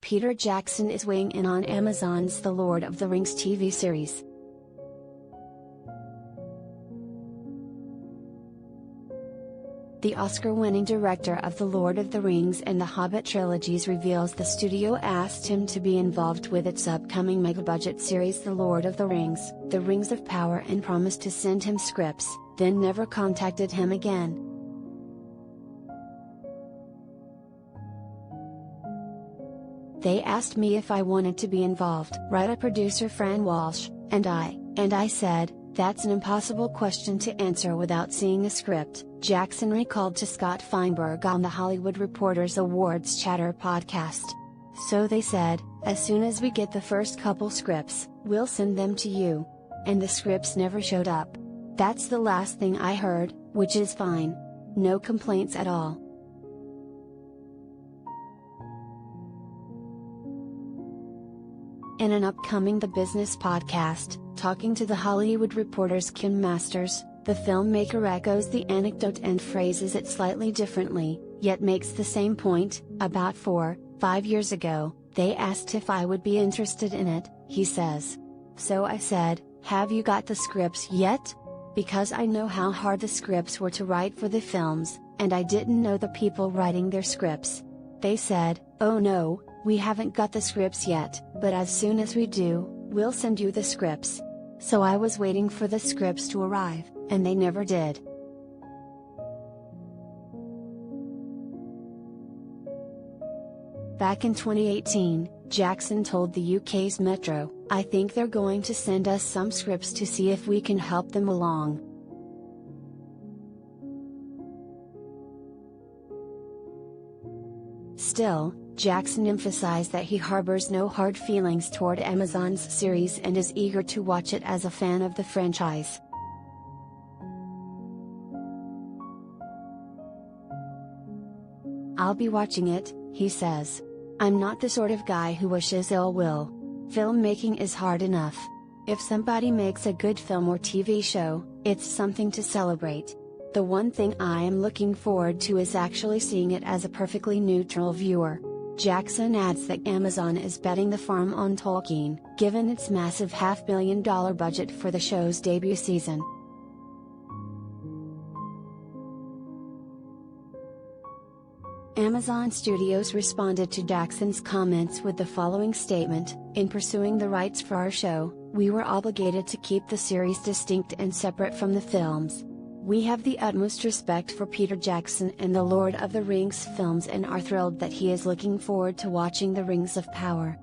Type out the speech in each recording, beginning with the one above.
Peter Jackson is weighing in on Amazon's The Lord of the Rings TV series. The Oscar-winning director of The Lord of the Rings and The Hobbit trilogies reveals the studio asked him to be involved with its upcoming megabudget series The Lord of the Rings, The Rings of Power, and promised to send him scripts, then never contacted him again. "They asked me if I wanted to be involved," writer producer Fran Walsh, and I said, "That's an impossible question to answer without seeing a script," Jackson recalled to Scott Feinberg on the Hollywood Reporter's Awards Chatter podcast. "So they said, as soon as we get the first couple scripts, we'll send them to you. And the scripts never showed up. That's the last thing I heard, which is fine. No complaints at all." In an upcoming The Business podcast, talking to The Hollywood Reporter's Kim Masters, the filmmaker echoes the anecdote and phrases it slightly differently, yet makes the same point. "About 4-5 years ago, they asked if I would be interested in it," he says. "So I said, 'Have you got the scripts yet?' Because I know how hard the scripts were to write for the films, and I didn't know the people writing their scripts. They said, 'Oh no, we haven't got the scripts yet, but as soon as we do, we'll send you the scripts.' So I was waiting for the scripts to arrive, and they never did." Back in 2018, Jackson told the UK's Metro, "I think they're going to send us some scripts to see if we can help them along." Still, Jackson emphasized that he harbors no hard feelings toward Amazon's series and is eager to watch it as a fan of the franchise. "I'll be watching it," he says. "I'm not the sort of guy who wishes ill will. Filmmaking is hard enough. If somebody makes a good film or TV show, it's something to celebrate. The one thing I am looking forward to is actually seeing it as a perfectly neutral viewer." Jackson adds that Amazon is betting the farm on Tolkien, given its massive $500 million budget for the show's debut season. Amazon Studios responded to Jackson's comments with the following statement: "In pursuing the rights for our show, we were obligated to keep the series distinct and separate from the films. We have the utmost respect for Peter Jackson and the Lord of the Rings films and are thrilled that he is looking forward to watching the Rings of Power."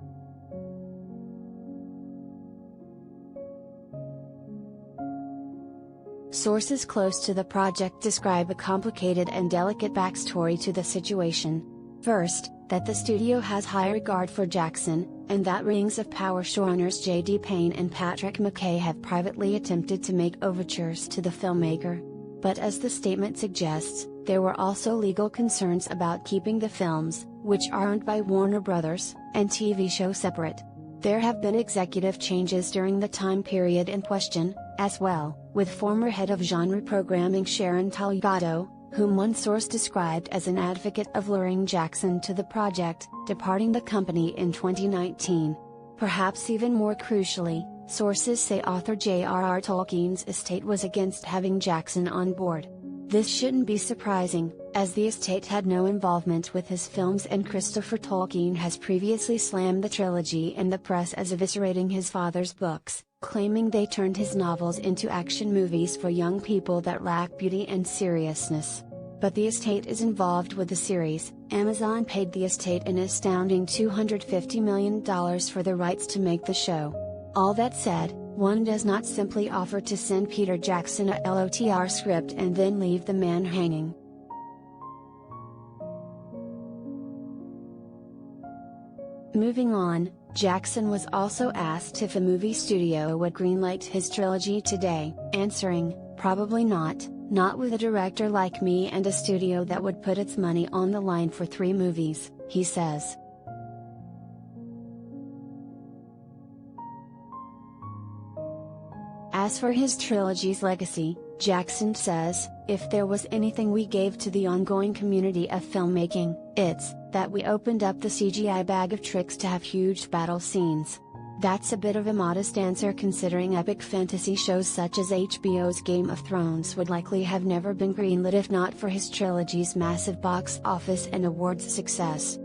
Sources close to the project describe a complicated and delicate backstory to the situation. First, that the studio has high regard for Jackson, and that Rings of Power showrunners J.D. Payne and Patrick McKay have privately attempted to make overtures to the filmmaker. But as the statement suggests, there were also legal concerns about keeping the films, which are owned by Warner Brothers, and TV show separate. There have been executive changes during the time period in question, as well, with former head of genre programming Sharon Talgado, whom one source described as an advocate of luring Jackson to the project, departing the company in 2019. Perhaps even more crucially, sources say author J.R.R. Tolkien's estate was against having Jackson on board. This shouldn't be surprising, as the estate had no involvement with his films and Christopher Tolkien has previously slammed the trilogy in the press as eviscerating his father's books, claiming they turned his novels into action movies for young people that lack beauty and seriousness. But the estate is involved with the series. Amazon paid the estate an astounding $250 million for the rights to make the show. All that said, one does not simply offer to send Peter Jackson a LOTR script and then leave the man hanging. Moving on, Jackson was also asked if a movie studio would greenlight his trilogy today, answering, "Probably not with a director like me and a studio that would put its money on the line for 3 movies," he says. As for his trilogy's legacy, Jackson says, If there was anything we gave to the ongoing community of filmmaking, it's that we opened up the CGI bag of tricks to have huge battle scenes. That's a bit of a modest answer considering epic fantasy shows such as HBO's Game of Thrones would likely have never been greenlit if not for his trilogy's massive box office and awards success.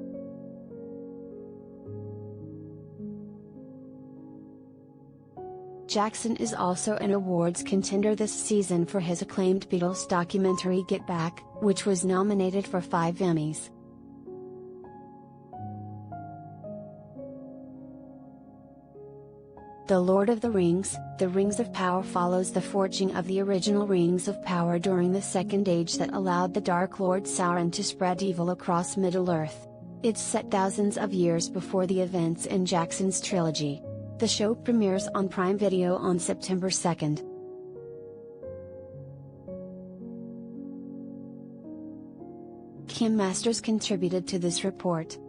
Jackson is also an awards contender this season for his acclaimed Beatles documentary Get Back, which was nominated for 5 Emmys. The Lord of the Rings, The Rings of Power follows the forging of the original Rings of Power during the Second Age that allowed the Dark Lord Sauron to spread evil across Middle-earth. It's set thousands of years before the events in Jackson's trilogy. The show premieres on Prime Video on September 2nd. Kim Masters contributed to this report.